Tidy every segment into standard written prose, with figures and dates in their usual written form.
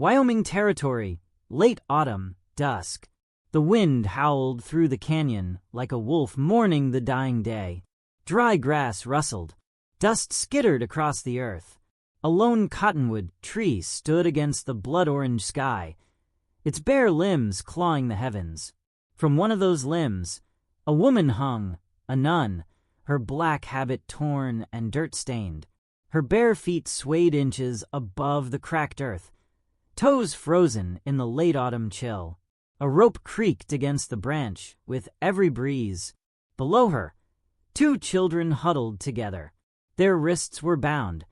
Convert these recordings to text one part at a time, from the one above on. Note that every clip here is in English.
Wyoming Territory, late autumn, dusk. The wind howled through the canyon like a wolf mourning the dying day. Dry grass rustled. Dust skittered across the earth. A lone cottonwood tree stood against the blood-orange sky, its bare limbs clawing the heavens. From one of those limbs, a woman hung, a nun, her black habit torn and dirt-stained. Her bare feet swayed inches above the cracked earth, toes frozen in the late autumn chill. A rope creaked against the branch with every breeze. Below her, 2 children huddled together. Their wrists were bound,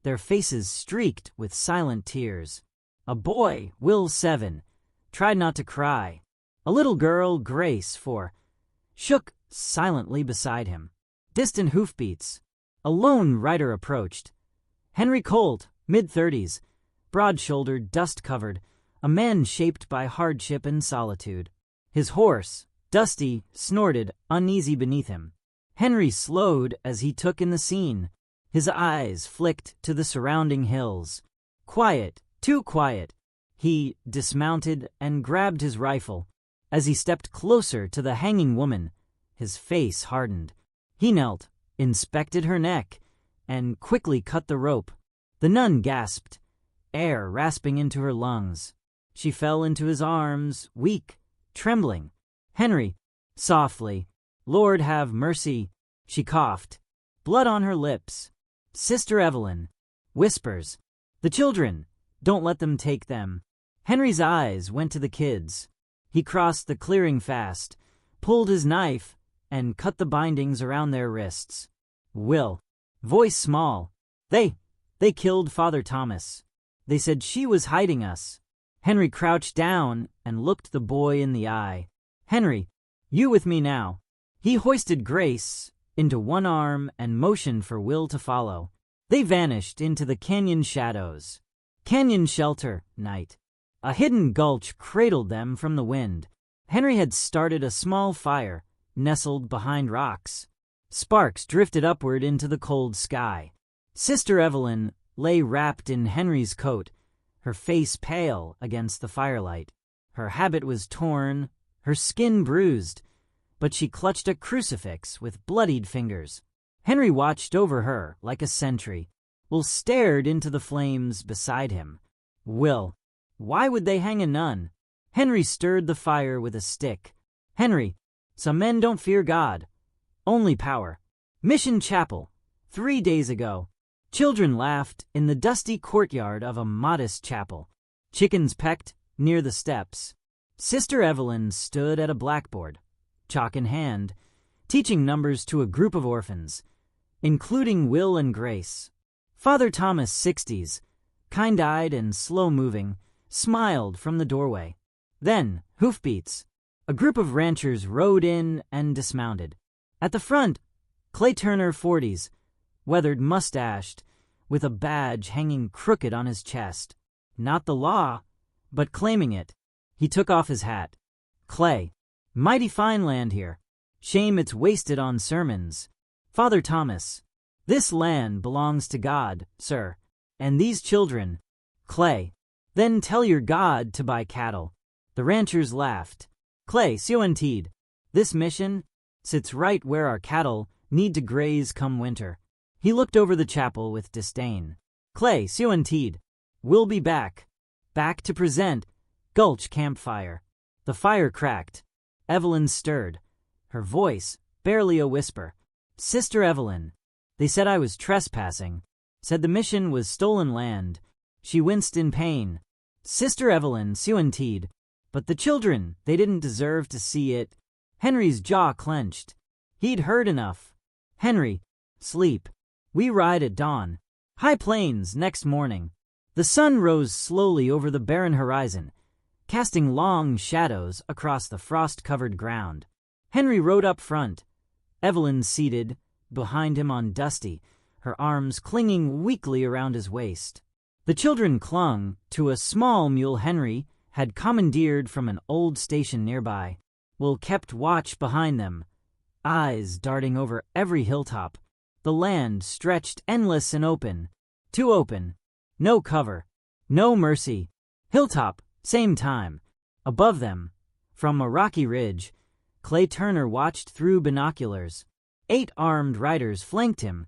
their faces streaked with silent tears. A boy, Will 7, tried not to cry. A little girl, Grace 4, shook silently beside him. Distant hoofbeats. A lone rider approached. Henry Colt, mid-30s, broad-shouldered, dust-covered, a man shaped by hardship and solitude. His horse, Dusty, snorted, uneasy beneath him. Henry slowed as he took in the scene. His eyes flicked to the surrounding hills. Quiet, too quiet. He dismounted and grabbed his rifle. As he stepped closer to the hanging woman, his face hardened. He knelt, inspected her neck, and quickly cut the rope. The nun gasped, air rasping into her lungs. She fell into his arms, weak, trembling. Henry, softly, "Lord have mercy," she coughed, blood on her lips. Sister Evelyn, whispers, "The children, don't let them take them." Henry's eyes went to the kids. He crossed the clearing fast, pulled his knife, and cut the bindings around their wrists. Will, voice small, They killed Father Thomas. They said she was hiding us." Henry crouched down and looked the boy in the eye. "Henry, you with me now." He hoisted Grace into one arm and motioned for Will to follow. They vanished into the canyon shadows. Canyon shelter, night. A hidden gulch cradled them from the wind. Henry had started a small fire, nestled behind rocks. Sparks drifted upward into the cold sky. Sister Evelyn lay wrapped in Henry's coat, her face pale against the firelight. Her habit was torn, her skin bruised, but she clutched a crucifix with bloodied fingers. Henry watched over her like a sentry. Will stared into the flames beside him. Will, why would they hang a nun? Henry stirred the fire with a stick. "Henry, some men don't fear God, only power." Mission Chapel, 3 days ago. Children laughed in the dusty courtyard of a modest chapel. Chickens pecked near the steps. Sister Evelyn stood at a blackboard, chalk in hand, teaching numbers to a group of orphans, including Will and Grace. Father Thomas, 60s, kind-eyed and slow-moving, smiled from the doorway. Then, hoofbeats. A group of ranchers rode in and dismounted. At the front, Clay Turner, 40s, weathered-mustached, with a badge hanging crooked on his chest. Not the law, but claiming it. He took off his hat. "Clay, mighty fine land here. Shame it's wasted on sermons. Father Thomas, this land belongs to God, sir, and these children." "Clay, then tell your God to buy cattle." The ranchers laughed. "Clay, Siontide, this mission sits right where our cattle need to graze come winter." He looked over the chapel with disdain. "Clay, Siontide, we'll be back to present Gulch Campfire." The fire cracked. Evelyn stirred, her voice barely a whisper. "Sister Evelyn, they said I was trespassing, said the mission was stolen land." She winced in pain. "Sister Evelyn, Siontide, but the children, they didn't deserve to see it." Henry's jaw clenched. He'd heard enough. "Henry, sleep. We ride at dawn. High Plains next morning." The sun rose slowly over the barren horizon, casting long shadows across the frost-covered ground. Henry rode up front, Evelyn seated behind him on Dusty, her arms clinging weakly around his waist. The children clung to a small mule Henry had commandeered from an old station nearby. Will kept watch behind them, eyes darting over every hilltop. The land stretched endless and open, too open. No cover, no mercy. Hilltop, same time. Above them, from a rocky ridge, Clay Turner watched through binoculars. 8 armed riders flanked him,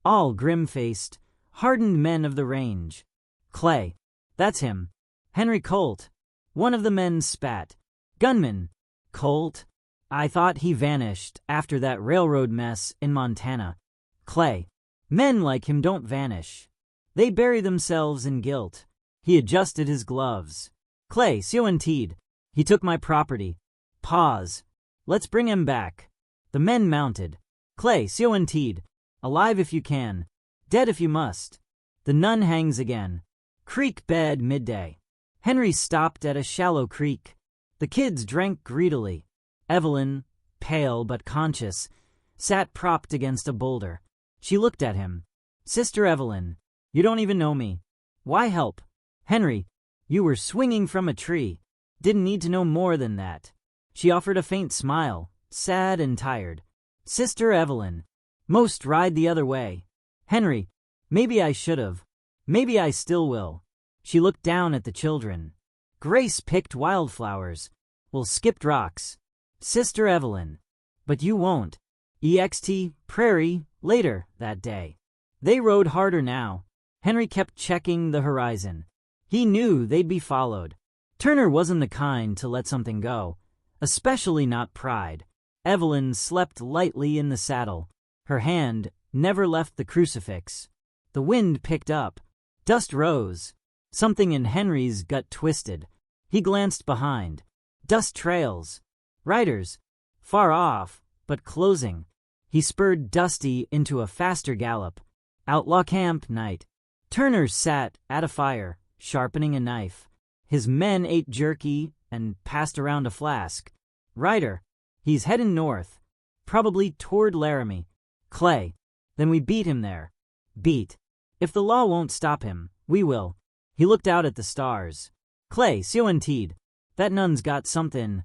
all grim-faced, hardened men of the range. Clay, that's him. Henry Colt. One of the men spat. Gunmen. Colt? I thought he vanished after that railroad mess in Montana. Clay. Men like him don't vanish. They bury themselves in guilt. He adjusted his gloves. Clay, Siontede. He took my property. Pause. Let's bring him back. The men mounted. Clay, Siontede. Alive if you can. Dead if you must. The nun hangs again. Creek bed midday. Henry stopped at a shallow creek. The kids drank greedily. Evelyn, pale but conscious, sat propped against a boulder. She looked at him. Sister Evelyn, you don't even know me. Why help? Henry, you were swinging from a tree. Didn't need to know more than that. She offered a faint smile, sad and tired. Sister Evelyn, most ride the other way. Henry, maybe I should've. Maybe I still will. She looked down at the children. Grace picked wildflowers. We'll skip rocks. Sister Evelyn. But you won't. EXT, prairie, later that day. They rode harder now. Henry kept checking the horizon. He knew they'd be followed. Turner wasn't the kind to let something go, especially not pride. Evelyn slept lightly in the saddle. Her hand never left the crucifix. The wind picked up. Dust rose. Something in Henry's gut twisted. He glanced behind. Dust trails. Riders. Far off, but closing. He spurred Dusty into a faster gallop. Outlaw camp night. Turner sat at a fire, sharpening a knife. His men ate jerky and passed around a flask. Rider. He's heading north. Probably toward Laramie. Clay. Then we beat him there. Beat. If the law won't stop him, we will. He looked out at the stars. Clay, Siontede. That nun's got something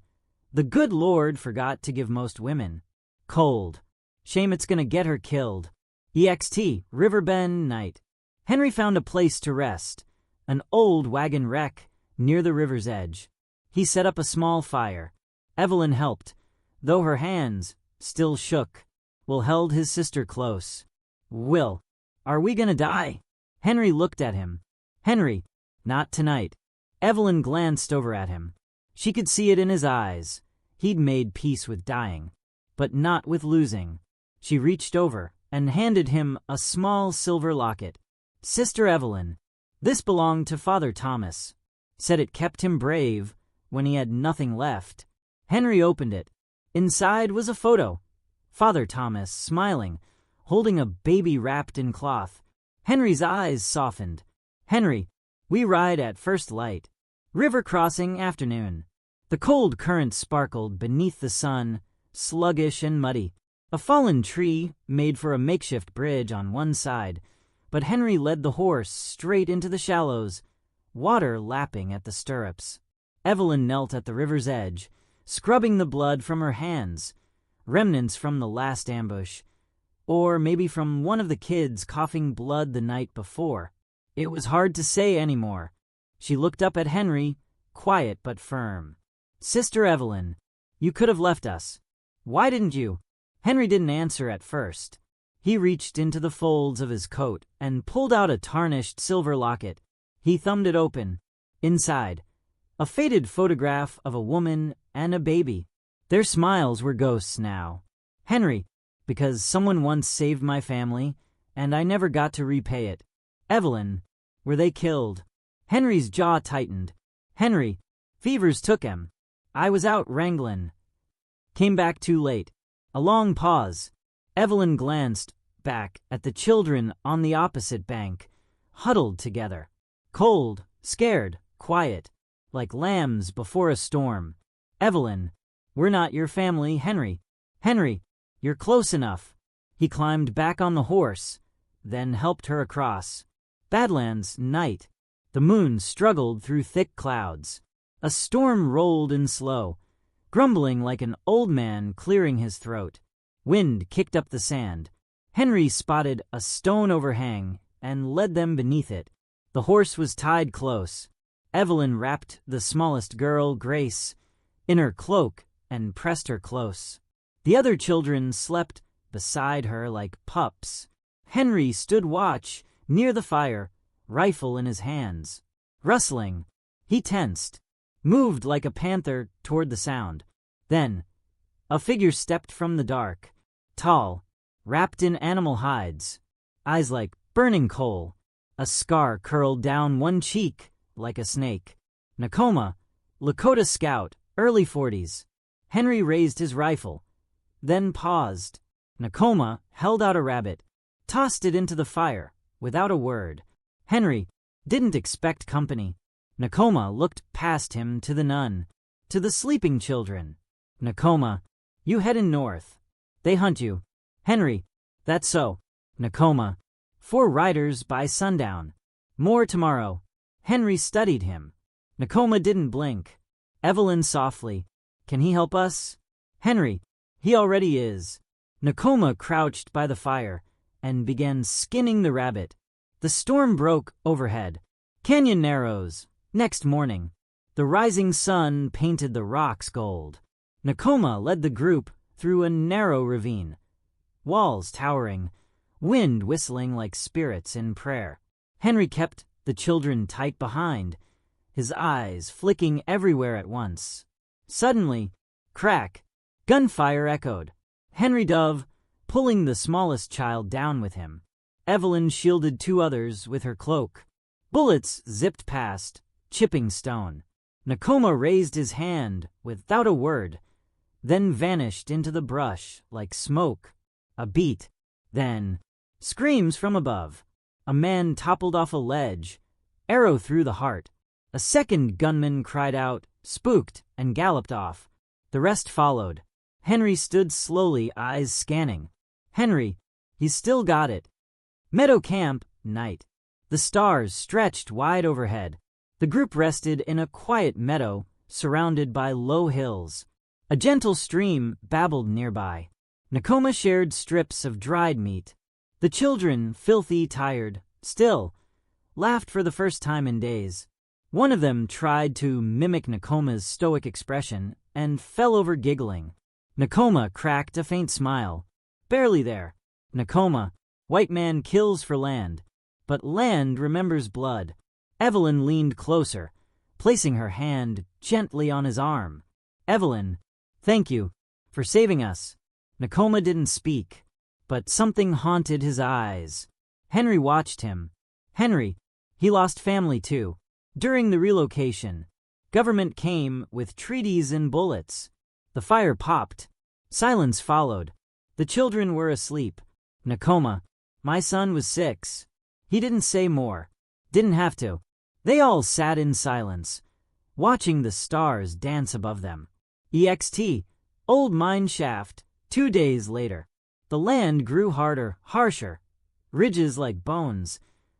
the good Lord forgot to give most women. Cold. Shame it's gonna get her killed. EXT, Riverbend night. Henry found a place to rest. An old wagon wreck near the river's edge. He set up a small fire. Evelyn helped, though her hands still shook. Will held his sister close. Will, are we gonna die? Henry looked at him. Henry, not tonight. Evelyn glanced over at him. She could see it in his eyes. He'd made peace with dying, but not with losing. She reached over and handed him a small silver locket. Sister Evelyn, this belonged to Father Thomas. Said it kept him brave when he had nothing left. Henry opened it. Inside was a photo. Father Thomas, smiling, holding a baby wrapped in cloth. Henry's eyes softened. Henry, we ride at first light. River crossing afternoon. The cold current sparkled beneath the sun, sluggish and muddy. A fallen tree made for a makeshift bridge on one side, but Henry led the horse straight into the shallows, water lapping at the stirrups. Evelyn knelt at the river's edge, scrubbing the blood from her hands, remnants from the last ambush, or maybe from one of the kids coughing blood the night before. It was hard to say anymore. She looked up at Henry, quiet but firm. Sister Evelyn, you could have left us. Why didn't you? Henry didn't answer at first. He reached into the folds of his coat and pulled out a tarnished silver locket. He thumbed it open. Inside, a faded photograph of a woman and a baby. Their smiles were ghosts now. Henry, because someone once saved my family, and I never got to repay it. Evelyn, were they killed? Henry's jaw tightened. Henry, fevers took him. I was out wranglin'. Came back too late. A long pause. Evelyn glanced back at the children on the opposite bank, huddled together. Cold, scared, quiet, like lambs before a storm. Evelyn, we're not your family, Henry. Henry, you're close enough. He climbed back on the horse, then helped her across. Badlands, night. The moon struggled through thick clouds. A storm rolled in slow, grumbling like an old man clearing his throat. Wind kicked up the sand. Henry spotted a stone overhang and led them beneath it. The horse was tied close. Evelyn wrapped the smallest girl, Grace, in her cloak and pressed her close. The other children slept beside her like pups. Henry stood watch near the fire, rifle in his hands. Rustling, he tensed, moved like a panther toward the sound. Then, a figure stepped from the dark, tall, wrapped in animal hides, eyes like burning coal. A scar curled down one cheek like a snake. Nakoma, Lakota scout, early 40s. Henry raised his rifle, then paused. Nakoma held out a rabbit, tossed it into the fire, without a word. Henry didn't expect company. Nakoma looked past him to the nun, to the sleeping children. Nakoma, you headin' north. They hunt you. Henry, that's so. Nakoma, 4 riders by sundown. More tomorrow. Henry studied him. Nakoma didn't blink. Evelyn softly, can he help us? Henry, he already is. Nakoma crouched by the fire and began skinning the rabbit. The storm broke overhead. Canyon narrows. Next morning, the rising sun painted the rocks gold. Nakoma led the group through a narrow ravine, walls towering, wind whistling like spirits in prayer. Henry kept the children tight behind, his eyes flicking everywhere at once. Suddenly, crack, gunfire echoed. Henry dove, pulling the smallest child down with him. Evelyn shielded 2 others with her cloak. Bullets zipped past, chipping stone. Nakoma raised his hand without a word, then vanished into the brush like smoke. A beat, then screams from above. A man toppled off a ledge, arrow through the heart. A second gunman cried out, spooked, and galloped off. The rest followed. Henry stood slowly, eyes scanning. Henry, he's still got it. Meadow camp, night. The stars stretched wide overhead. The group rested in a quiet meadow surrounded by low hills. A gentle stream babbled nearby. Nakoma shared strips of dried meat. The children, filthy, tired, still, laughed for the first time in days. One of them tried to mimic Nakoma's stoic expression and fell over giggling. Nakoma cracked a faint smile. Barely there. Nakoma, white man kills for land, but land remembers blood. Evelyn leaned closer, placing her hand gently on his arm. Evelyn, thank you for saving us. Nakoma didn't speak, but something haunted his eyes. Henry watched him. Henry, he lost family too. During the relocation, government came with treaties and bullets. The fire popped. Silence followed. The children were asleep. Nakoma, my son was 6. He didn't say more. Didn't have to. They all sat in silence, watching the stars dance above them. EXT, old mine shaft, 2 days later. The land grew harder, harsher. Ridges like bones,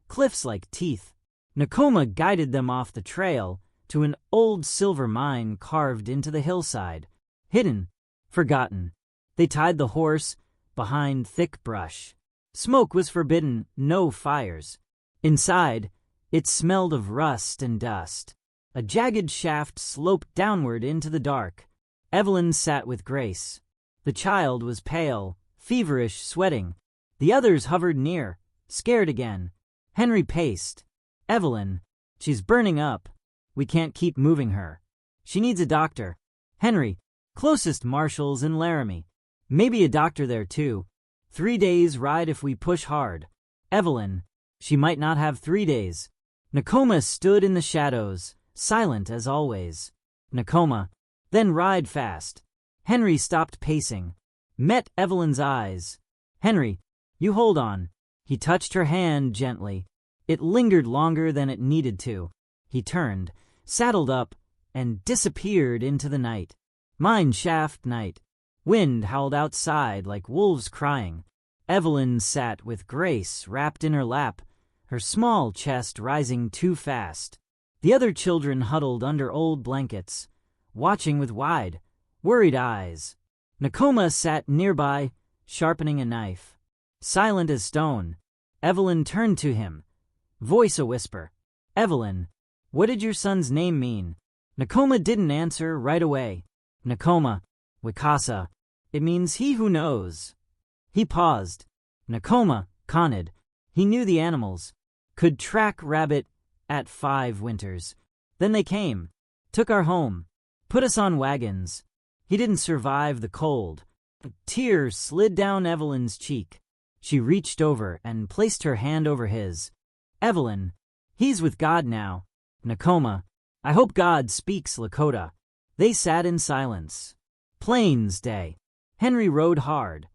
cliffs like teeth. Nakoma guided them off the trail to an old silver mine carved into the hillside. Hidden, forgotten. They tied the horse behind thick brush. Smoke was forbidden, no fires. Inside, it smelled of rust and dust. A jagged shaft sloped downward into the dark. Evelyn sat with Grace. The child was pale, feverish, sweating. The others hovered near, scared again. Henry paced. Evelyn, she's burning up. We can't keep moving her. She needs a doctor. Henry, closest marshal's in Laramie. Maybe a doctor there too. 3 days ride if we push hard. Evelyn, she might not have 3 days. Nakoma stood in the shadows, silent as always. Nakoma, then ride fast. Henry stopped pacing, met Evelyn's eyes. Henry, you hold on. He touched her hand gently. It lingered longer than it needed to. He turned, saddled up, and disappeared into the night. Mine shaft night. Wind howled outside like wolves crying. Evelyn sat with Grace wrapped in her lap, her small chest rising too fast. The other children huddled under old blankets, watching with wide, worried eyes. Nakoma sat nearby, sharpening a knife. Silent as stone, Evelyn turned to him, voice a whisper. Evelyn, what did your son's name mean? Nakoma didn't answer right away. Nakoma, Wikasa. It means he who knows. He paused. Nakoma, Kanid. He knew the animals. Could track rabbit at 5 winters. Then they came. Took our home. Put us on wagons. He didn't survive the cold. A tear slid down Evelyn's cheek. She reached over and placed her hand over his. Evelyn, he's with God now. Nakoma, I hope God speaks Lakota. They sat in silence. Plains day. Henry rode hard.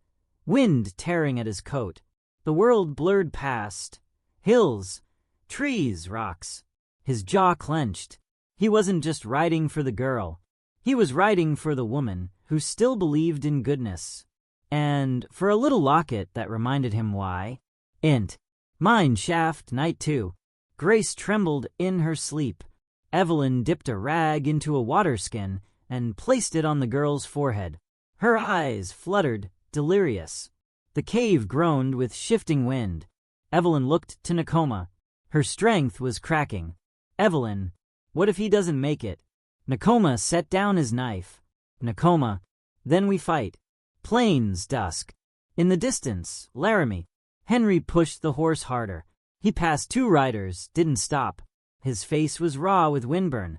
Wind tearing at his coat. The world blurred past. Hills, trees, rocks. His jaw clenched. He wasn't just riding for the girl. He was riding for the woman who still believed in goodness. And for a little locket that reminded him why. Int. Mine shaft, night 2. Grace trembled in her sleep. Evelyn dipped a rag into a water skin and placed it on the girl's forehead. Her eyes fluttered, delirious. The cave groaned with shifting wind. Evelyn looked to Nakoma. Her strength was cracking. Evelyn, what if he doesn't make it? Nakoma set down his knife. Nakoma, then we fight. Plains, dusk. In the distance, Laramie. Henry pushed the horse harder. He passed 2 riders, didn't stop. His face was raw with windburn.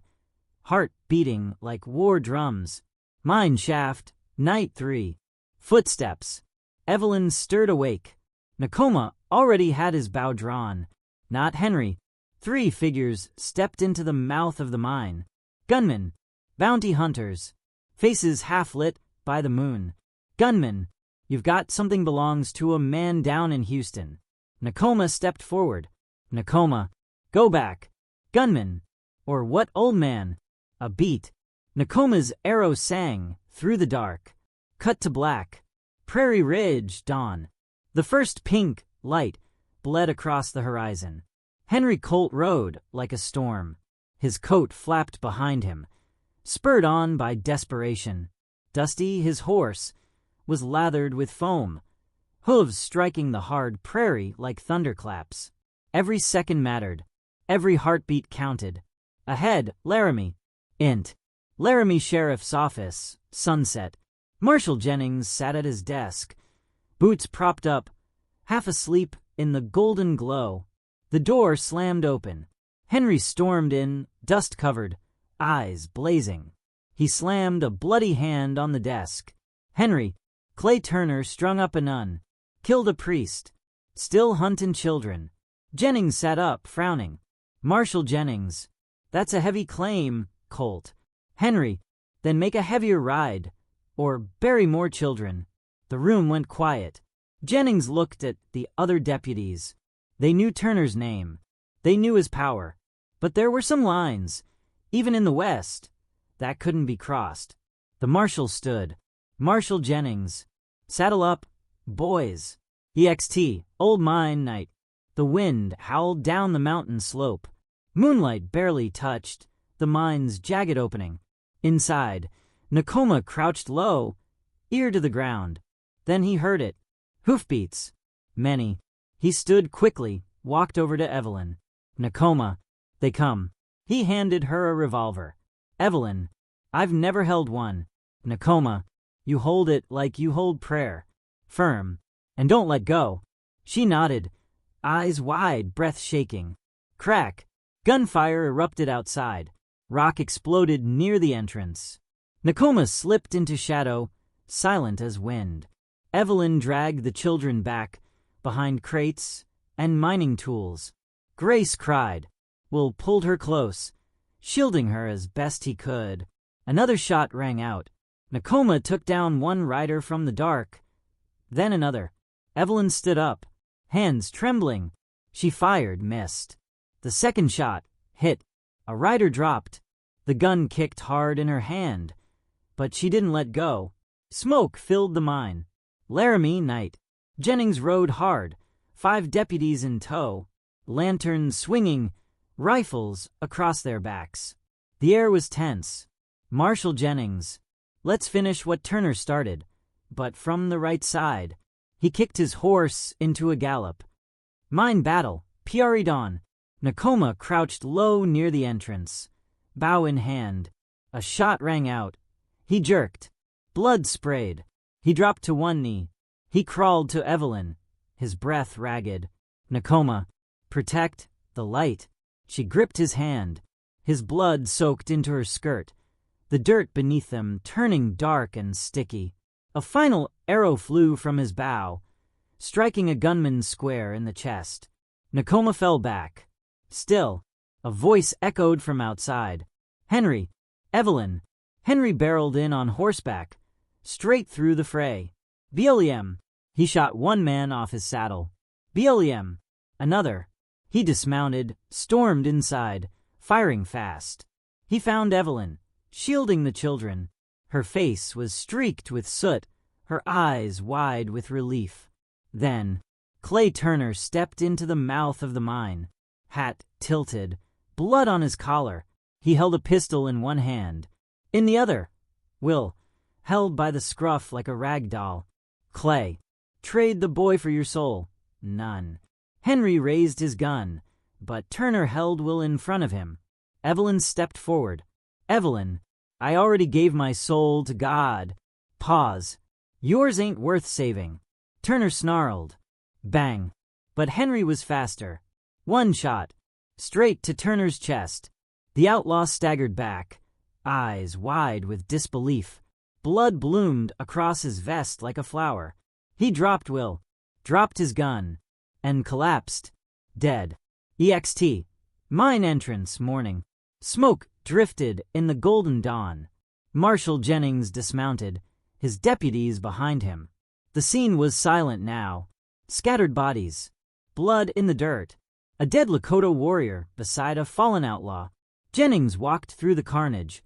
Heart beating like war drums. Mine shaft, night 3. Footsteps. Evelyn stirred awake. Nakoma already had his bow drawn. Not Henry. 3 figures stepped into the mouth of the mine. Gunmen. Bounty hunters. Faces half lit by the moon. Gunmen. You've got something belongs to a man down in Houston. Nakoma stepped forward. Nakoma. Go back. Gunmen. Or what, old man? A beat. Nakoma's arrow sang through the dark. Cut to black. Prairie Ridge, dawn. The first pink light bled across the horizon. Henry Colt rode like a storm. His coat flapped behind him, spurred on by desperation. Dusty, his horse, was lathered with foam, hooves striking the hard prairie like thunderclaps. Every second mattered. Every heartbeat counted. Ahead, Laramie. Int. Laramie Sheriff's Office, sunset. Marshal Jennings sat at his desk, boots propped up, half asleep in the golden glow. The door slammed open. Henry stormed in, dust-covered, eyes blazing. He slammed a bloody hand on the desk. Henry, Clay Turner strung up a nun, killed a priest, still huntin' children. Jennings sat up, frowning. Marshal Jennings, that's a heavy claim, Colt. Henry, then make a heavier ride, or bury more children. The room went quiet. Jennings looked at the other deputies. They knew Turner's name. They knew his power. But there were some lines, even in the West, that couldn't be crossed. The marshal stood. Marshal Jennings. Saddle up, boys. EXT, old mine night. The wind howled down the mountain slope. Moonlight barely touched the mine's jagged opening. Inside, Nakoma crouched low, ear to the ground. Then he heard it. Hoofbeats. Many. He stood quickly, walked over to Evelyn. Nakoma, they come. He handed her a revolver. Evelyn, I've never held one. Nakoma, you hold it like you hold prayer. Firm. And don't let go. She nodded, eyes wide, breath shaking. Crack. Gunfire erupted outside. Rock exploded near the entrance. Nakoma slipped into shadow, silent as wind. Evelyn dragged the children back, behind crates and mining tools. Grace cried. Will pulled her close, shielding her as best he could. Another shot rang out. Nakoma took down one rider from the dark, then another. Evelyn stood up, hands trembling. She fired, missed. The second shot hit. A rider dropped. The gun kicked hard in her hand, but she didn't let go. Smoke filled the mine. Laramie night. Jennings rode hard, 5 deputies in tow, lanterns swinging, rifles across their backs. The air was tense. Marshal Jennings. Let's finish what Turner started, but from the right side. He kicked his horse into a gallop. Mine battle, Piari Dawn. Nakoma crouched low near the entrance, bow in hand. A shot rang out. He jerked. Blood sprayed. He dropped to one knee. He crawled to Evelyn, his breath ragged. Nakoma, protect the light. She gripped his hand. His blood soaked into her skirt, the dirt beneath them turning dark and sticky. A final arrow flew from his bow, striking a gunman square in the chest. Nakoma fell back. Still, a voice echoed from outside. Henry, Evelyn. Henry barreled in on horseback, straight through the fray. BLEM. He shot one man off his saddle. BLEM. Another. He dismounted, stormed inside, firing fast. He found Evelyn, shielding the children. Her face was streaked with soot, her eyes wide with relief. Then, Clay Turner stepped into the mouth of the mine, hat tilted, blood on his collar. He held a pistol in one hand. In the other, Will, held by the scruff like a rag doll. Clay, trade the boy for your soul. None. Henry raised his gun, but Turner held Will in front of him. Evelyn stepped forward. Evelyn, I already gave my soul to God. Pause. Yours ain't worth saving. Turner snarled. Bang. But Henry was faster. One shot. Straight to Turner's chest. The outlaw staggered back, eyes wide with disbelief. Blood bloomed across his vest like a flower. He dropped Will, dropped his gun, and collapsed, dead. EXT. Mine entrance morning. Smoke drifted in the golden dawn. Marshal Jennings dismounted, his deputies behind him. The scene was silent now. Scattered bodies, blood in the dirt, a dead Lakota warrior beside a fallen outlaw. Jennings walked through the carnage,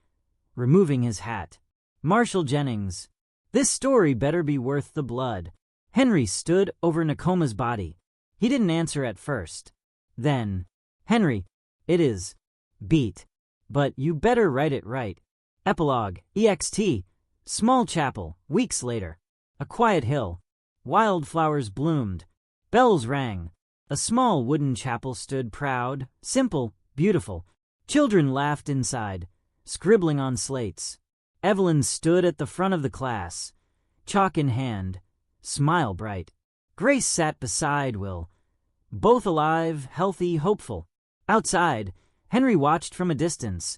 removing his hat. Marshal Jennings. This story better be worth the blood. Henry stood over Nakoma's body. He didn't answer at first. Then, Henry, it is. Beat. But you better write it right. Epilogue. EXT. Small chapel, weeks later. A quiet hill. Wildflowers bloomed. Bells rang. A small wooden chapel stood proud, simple, beautiful. Children laughed inside, scribbling on slates. Evelyn stood at the front of the class, chalk in hand, smile bright. Grace sat beside Will, both alive, healthy, hopeful. Outside, Henry watched from a distance.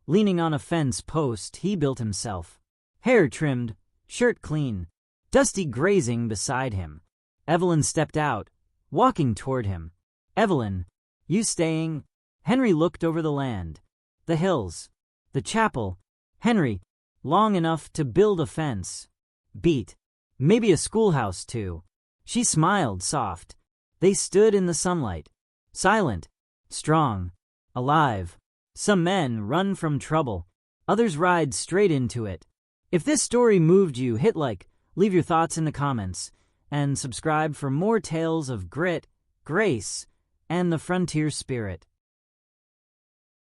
Leaning on a fence post he built himself. Hair trimmed, shirt clean, Dusty grazing beside him. Evelyn stepped out, walking toward him. Evelyn, you staying? Henry looked over the land, the hills, the chapel. Henry, long enough to build a fence. Beat. Maybe a schoolhouse too. She smiled soft. They stood in the sunlight, silent, strong, alive. Some men run from trouble, others ride straight into it. If this story moved you, hit like, leave your thoughts in the comments, and subscribe for more tales of grit, grace, and the frontier spirit.